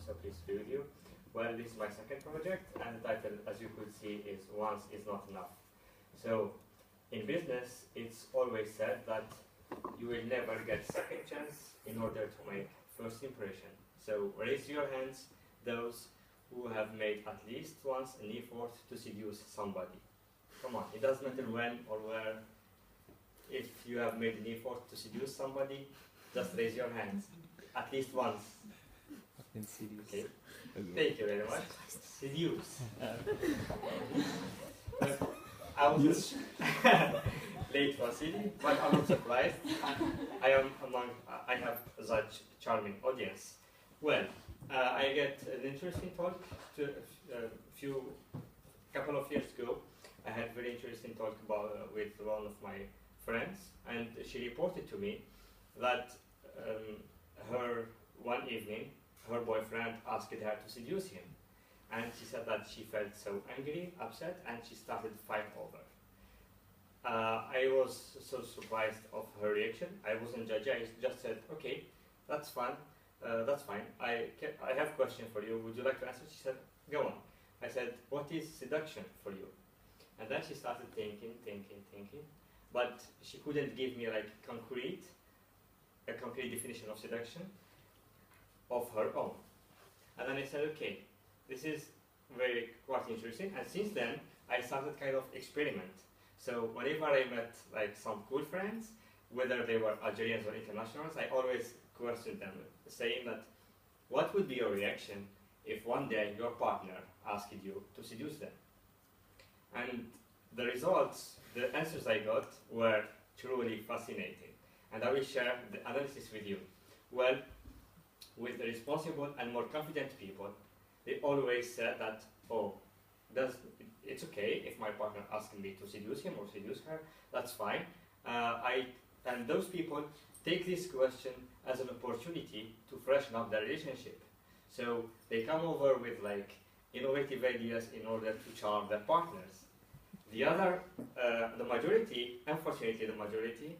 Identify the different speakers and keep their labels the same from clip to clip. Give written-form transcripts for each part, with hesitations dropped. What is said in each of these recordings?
Speaker 1: so pleased to be with you. Well, this is my second project, and the title, as you could see, is Once is Not Enough. So, in business, it's always said that you will never get second chance in order to make first impression. So, raise your hands, those who have made at least once an effort to seduce somebody. Come on, it doesn't matter when or where. If you have made an effort to seduce somebody, just raise your hands. At least once. Okay. Thank you very much. Seduce. I was late for city, but I'm not surprised. I have such charming audience. Well, I get an interesting talk to couple of years ago. I had very interesting talk with one of my friends, and she reported to me that one evening her boyfriend asked her to seduce him, and she said that she felt so angry, upset, and she started to fight over. I was so surprised of her reaction. I wasn't judging. I just said, "Okay, that's fine. That's fine. I have a question for you. Would you like to answer?" She said, "Go on." I said, "What is seduction for you?" And then she started thinking, but she couldn't give me like a concrete definition of seduction of her own. And then I said, okay, this is quite interesting. And since then, I started kind of experiment. So whenever I met like some cool friends, whether they were Algerians or internationals, I always questioned them, saying that, what would be your reaction if one day your partner asked you to seduce them? And the results, the answers I got were truly fascinating. And I will share the analysis with you. Well, with the responsible and more confident people, they always said that, oh, it's okay if my partner asks me to seduce him or seduce her, that's fine. And those people take this question as an opportunity to freshen up their relationship. So they come over with like innovative ideas in order to charm their partners. The majority, unfortunately the majority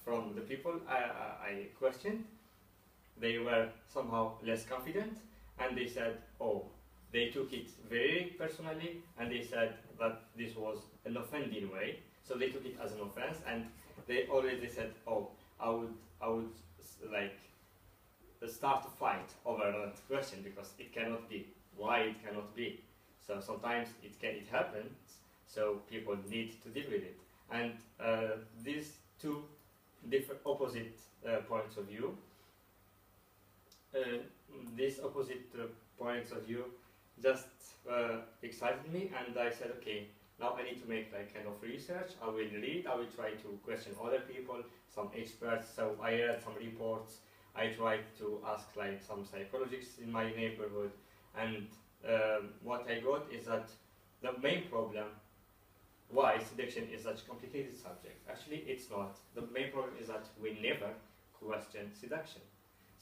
Speaker 1: from the people I questioned, they were somehow less confident, and they said, oh, they took it very personally, and they said that this was an offending way, so they took it as an offense, and they already said, oh, I would like start a fight over that question, because it cannot be. Why it cannot be? So sometimes it happens, so people need to deal with it. And these two different opposite points of view, just excited me, and I said, okay, now I need to make like kind of research. I will read, I will try to question other people, some experts. So I read some reports. I tried to ask like some psychologists in my neighborhood, and what I got is that the main problem, why seduction is such a complicated subject. Actually, it's not. The main problem is that we never question seduction.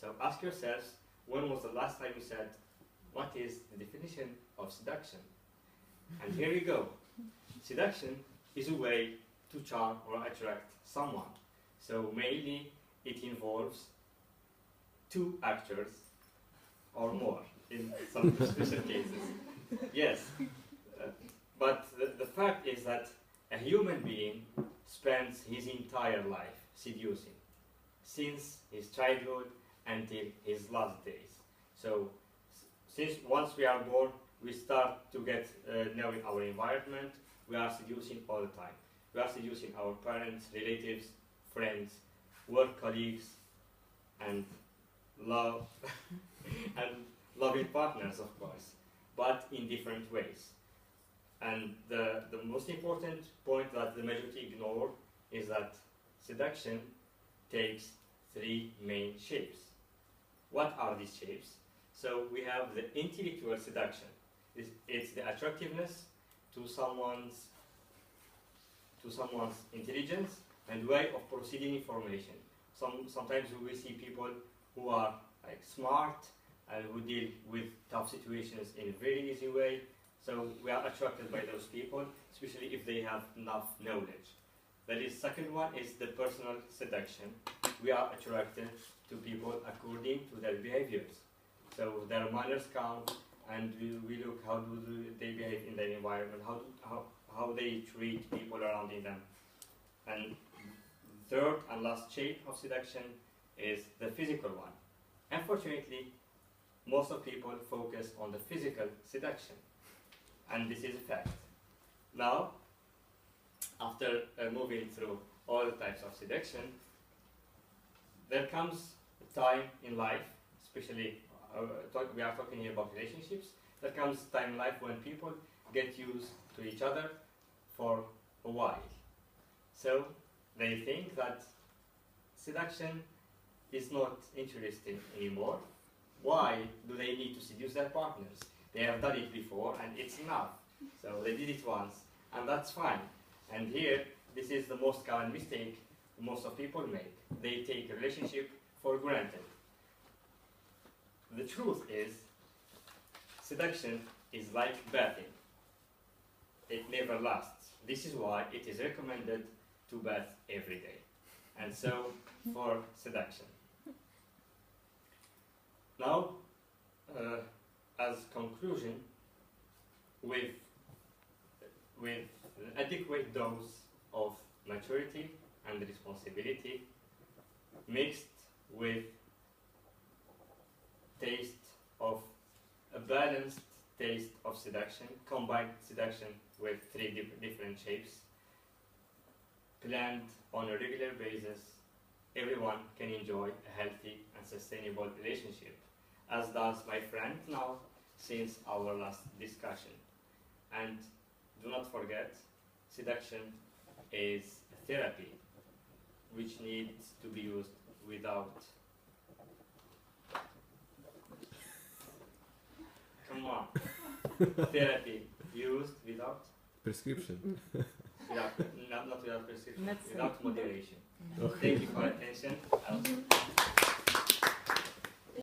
Speaker 1: So ask yourselves, when was the last time you said, what is the definition of seduction? And here you go. Seduction is a way to charm or attract someone. So mainly it involves two actors or more in some special cases. Yes. But the fact is that a human being spends his entire life seducing, since his childhood until his last days. So, since once we are born, we start to get knowing our environment, we are seducing all the time. We are seducing our parents, relatives, friends, work colleagues, and love, and loving partners, of course, but in different ways. And the most important point that the majority ignore is that seduction takes three main shapes. What are these shapes? So we have the intellectual seduction. It's the attractiveness to someone's intelligence and way of proceeding information. Sometimes we will see people who are like smart and who deal with tough situations in a very easy way. So we are attracted by those people, especially if they have enough knowledge. The second one is the personal seduction. We are attracted to people according to their behaviors. So their manners count, and we look how they behave in their environment, how they treat people around them. And third and last shape of seduction is the physical one. Unfortunately, most of people focus on the physical seduction, and this is a fact. Now, after moving through all types of seduction, there comes a time in life, especially we are talking here about relationships, there comes a time in life when people get used to each other for a while. So they think that seduction is not interesting anymore. Why do they need to seduce their partners? They have done it before and it's enough. So they did it once and that's fine. And here, this is the most common mistake most of people make. They take a relationship for granted. The truth is, seduction is like bathing. It never lasts. This is why it is recommended to bath every day. And so, for seduction. Now, as conclusion, with an adequate dose of maturity and responsibility, mixed with a balanced taste of seduction, combined seduction with three different shapes, planned on a regular basis, everyone can enjoy a healthy and sustainable relationship, as does my friend now since our last discussion. And do not forget, seduction is a therapy which needs to be used without. Come on. Therapy used without?
Speaker 2: Prescription.
Speaker 1: Not without prescription,
Speaker 3: Medicine.
Speaker 1: without moderation. Thank you for attention.